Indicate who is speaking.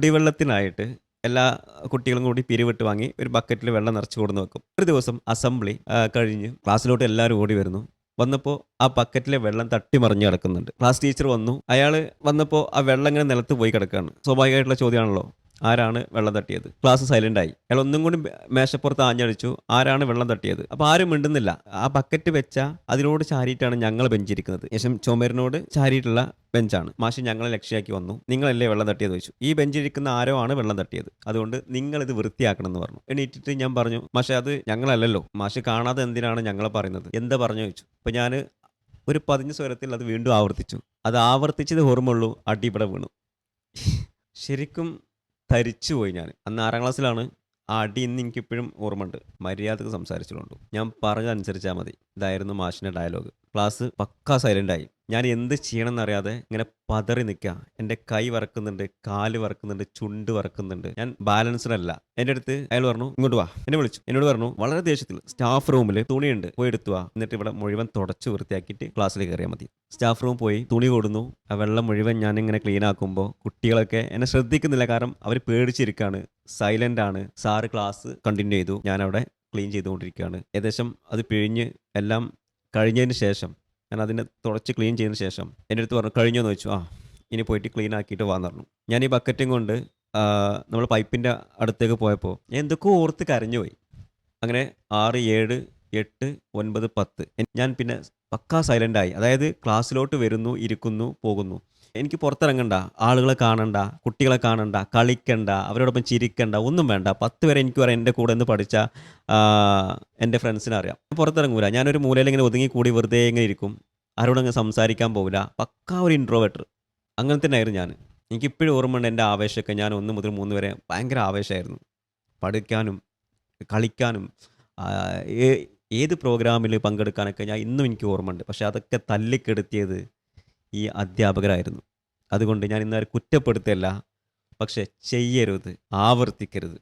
Speaker 1: കുടിവെള്ളത്തിനായിട്ട് എല്ലാ കുട്ടികളും കൂടി പിരിവിട്ട് വാങ്ങി ഒരു ബക്കറ്റിൽ വെള്ളം നിറച്ച് കൊടുന്ന് വെക്കും. ഒരു ദിവസം അസംബ്ലി കഴിഞ്ഞ് ക്ലാസ്സിലോട്ട് എല്ലാവരും ഓടി വരുന്നു. വന്നപ്പോൾ ആ ബക്കറ്റിലെ വെള്ളം തട്ടിമറിഞ്ഞ് കിടക്കുന്നുണ്ട്. ക്ലാസ് ടീച്ചർ വന്നു. അയാൾ വന്നപ്പോൾ ആ വെള്ളം ഇങ്ങനെ നിലത്ത് പോയി കിടക്കുകയാണ്. സ്വാഭാവികമായിട്ടുള്ള ചോദ്യമാണല്ലോ, ആരാണ് വെള്ളം തട്ടിയത്? ക്ലാസ് സൈലന്റ് ആയി. അയാൾ ഒന്നും കൂടി മേശപ്പുറത്ത് ആഞ്ഞടിച്ചു, ആരാണ് വെള്ളം തട്ടിയത്? അപ്പോൾ ആരും മിണ്ടുന്നില്ല. ആ ബക്കറ്റ് വെച്ച അതിനോട് ചാരിയിട്ടാണ് ഞങ്ങൾ ബെഞ്ചിരിക്കുന്നത്. ശേഷം ചുമരിനോട് ചാരിയിട്ടുള്ള ബെഞ്ചാണ്. മാഷ് ഞങ്ങളെ ലക്ഷ്യമാക്കി വന്നു. നിങ്ങളല്ലേ വെള്ളം തട്ടിയത് ചോദിച്ചു. ഈ ബെഞ്ചിരിക്കുന്ന ആരോ ആണ് വെള്ളം തട്ടിയത്, അതുകൊണ്ട് നിങ്ങൾ ഇത് വൃത്തിയാക്കണം എന്ന് പറഞ്ഞു. എണീറ്റിട്ട് ഞാൻ പറഞ്ഞു, മാഷെ അത് ഞങ്ങളല്ലല്ലോ, മാഷ് കാണാതെ എന്തിനാണ് ഞങ്ങളെ പറയുന്നത്? എന്താ പറഞ്ഞു ചോദിച്ചു. അപ്പോൾ ഞാൻ ഒരു പതിഞ്ഞ സ്വരത്തിൽ അത് വീണ്ടും ആവർത്തിച്ചു. അത് ആവർത്തിച്ചത് ഓർമ്മയുള്ളൂ, അടി ഇവിടെ വീണു. ശരിക്കും തരിച്ചുപോയി ഞാൻ. അന്ന് 6ാം ക്ലാസ്സിലാണ്. ആ അടി ഇന്ന് എനിക്കിപ്പോഴും ഓർമ്മയുണ്ട്. മര്യാദക്ക് സംസാരിച്ചിട്ടുള്ളൂ, ഞാൻ പറഞ്ഞതനുസരിച്ചാൽ മതി. ഇതായിരുന്നു മാഷിൻ്റെ ഡയലോഗ്. ക്ലാസ് പക്കാ സൈലൻ്റായി. ഞാൻ എന്ത് ചെയ്യണം എന്നറിയാതെ ഇങ്ങനെ പതറി നിൽക്കുക. എൻ്റെ കൈ വറക്കുന്നുണ്ട്, കാല് വറക്കുന്നുണ്ട്, ചുണ്ട് വറക്കുന്നുണ്ട്. ഞാൻ ബാലൻസ്ഡ് അല്ല. എൻ്റെ അടുത്ത് അയാൾ പറഞ്ഞു, ഇങ്ങോട്ട് വാ. എന്നെ വിളിച്ചു. എന്നോട് പറഞ്ഞു വളരെ ദേഷ്യത്തിൽ, സ്റ്റാഫ് റൂമിൽ തുണിയുണ്ട്, പോയി എടുത്തു വാ. എന്നിട്ട് ഇവിടെ മുഴുവൻ തുടച്ച് വൃത്തിയാക്കിയിട്ട് ക്ലാസ്സിൽ കയറിയാൽ മതി. സ്റ്റാഫ് റൂം പോയി തുണി കൊടുന്നു. ആ വെള്ളം മുഴുവൻ ഞാനിങ്ങനെ ക്ലീൻ ആക്കുമ്പോൾ കുട്ടികളൊക്കെ എന്നെ ശ്രദ്ധിക്കുന്നില്ല. കാരണം അവർ പേടിച്ചിരിക്കുകയാണ്, സൈലൻ്റ് ആണ്. സാറ് ക്ലാസ് കണ്ടിന്യൂ ചെയ്തു. ഞാനവിടെ ക്ലീൻ ചെയ്തുകൊണ്ടിരിക്കുകയാണ്. ഏകദേശം അത് പിഴിഞ്ഞ് എല്ലാം കഴിഞ്ഞതിന് ശേഷം, ഞാൻ അതിനെ തുടച്ച് ക്ലീൻ ചെയ്തതിന് ശേഷം എൻ്റെ അടുത്ത് പറഞ്ഞു, കഴിഞ്ഞോ എന്ന് ചോദിച്ചു. ആ, ഇനി പോയിട്ട് ക്ലീൻ ആക്കിയിട്ട് വാന്ന് പറഞ്ഞു. ഞാൻ ഈ ബക്കറ്റും കൊണ്ട് നമ്മൾ പൈപ്പിൻ്റെ അടുത്തേക്ക് പോയപ്പോൾ ഞാൻ എന്തൊക്കെയോ ഓർത്ത് കരഞ്ഞുപോയി. അങ്ങനെ 6, 7, 8, 9, 10 ഞാൻ പിന്നെ പക്കാ സൈലൻ്റായി. അതായത് ക്ലാസ്സിലോട്ട് വരുന്നു, ഇരിക്കുന്നു, പോകുന്നു. എനിക്ക് പുറത്തിറങ്ങണ്ട, ആളുകളെ കാണണ്ട, കുട്ടികളെ കാണണ്ട, കളിക്കണ്ട, അവരോടൊപ്പം ചിരിക്കണ്ട, ഒന്നും വേണ്ട. 10 വരെ എനിക്ക് പറയാം എൻ്റെ കൂടെ നിന്ന് പഠിച്ച എൻ്റെ ഫ്രണ്ട്സിനെ അറിയാം. പുറത്തിറങ്ങൂല. ഞാനൊരു മൂലയിൽ ഇങ്ങനെ ഒതുങ്ങിക്കൂടി വെറുതെ ഇങ്ങനെ ഇരിക്കും. ആരോടങ്ങ് സംസാരിക്കാൻ പോകില്ല. പക്കാ ഒരു ഇൻട്രോവേർട്ടർ. അങ്ങനെ തന്നെ ആയിരുന്നു ഞാൻ. എനിക്കിപ്പോഴും ഓർമ്മയുണ്ട് എൻ്റെ ആവേശമൊക്കെ. ഞാൻ 1 മുതൽ 3 വരെ ഭയങ്കര ആവേശമായിരുന്നു. പഠിക്കാനും കളിക്കാനും ഏത് പ്രോഗ്രാമിൽ പങ്കെടുക്കാനൊക്കെ ഞാൻ ഇന്നും എനിക്ക് ഓർമ്മയുണ്ട്. പക്ഷേ അതൊക്കെ തല്ലിക്കെടുത്തിയത് ഈ അധ്യാപകരായിരുന്നു. അതുകൊണ്ട് ഞാൻ ഇന്നവരെ കുറ്റപ്പെടുത്തല്ല, പക്ഷെ ചെയ്യരുത്, ആവർത്തിക്കരുത്.